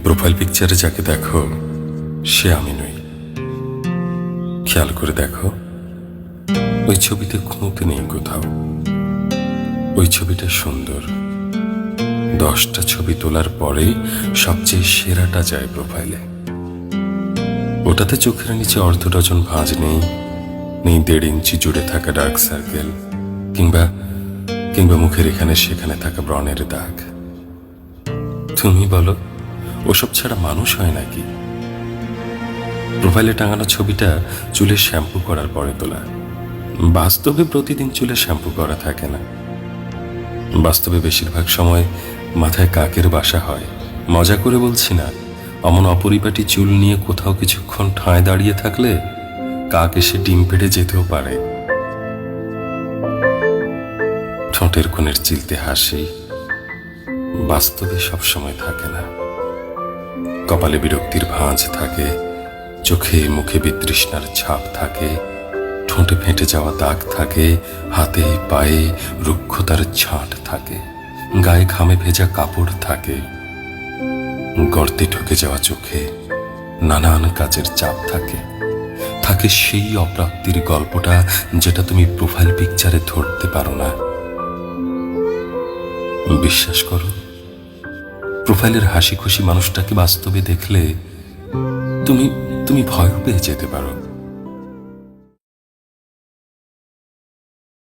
Profile পিকচারে যাকে দেখো সে আমি নই। খেয়াল করে দেখো, ওই ছবিতে খুঁত নেই কোথাও। ওই ছবিটা সুন্দর। 10টা ছবি তোলার পরেই সবচেয়ে সেরাটা যায় প্রোফাইলে। ওটাতে চোখের নিচে অর্ধ ডজন ভাঁজ নেই, নেই 1.5 ইঞ্চি জুড়ে থাকা ডার্ক সার্কেল, কিংবা কিংবা মুখের এখানে সেখানে থাকা ব্রণের দাগ। তুমি বলো, ওসব ছাড়া মানুষ হয় নাকি? প্রোফাইলে টাঙানো ছবিটা চুলে শ্যাম্পু করার পরে তোলা। বাস্তবে প্রতিদিন চুলে শ্যাম্পু করা থাকে না। বাস্তবে বেশিরভাগ সময় মাথায় কাকের বাসা হয়। মজা করে বলছি না, অমন অপরিপাটি চুল নিয়ে কোথাও কিছুক্ষণ ঠাঁয় দাঁড়িয়ে থাকলে কাক এসে ডিম পেড়ে যেতেও পারে। ঠোঁটের কোণের চিলতে হাসি বাস্তবে সবসময় থাকে না। কপালে বিরক্তির ভাঁজ থাকে, চোখে মুখে বিতৃষ্ণার ছাপ থাকে, ঠোঁটে ফেটে যাওয়া দাগ থাকে, হাতে পায়ে রুক্ষতার ছাঁট থাকে, গায়ে ঘামে ভেজা কাপড় থাকে, গর্তে ঢুকে যাওয়া চোখে নানান কাজের চাপ থাকে। থাকে সেই অপ্রাপ্তির গল্পটা যেটা তুমি প্রোফাইল পিকচারে ধরতে পারো না। বিশ্বাস করো, প্রোফাইলের হাসি খুশি মানুষটাকে বাস্তবে দেখলে তুমি তুমি ভয়ও পেয়ে যেতে পারো।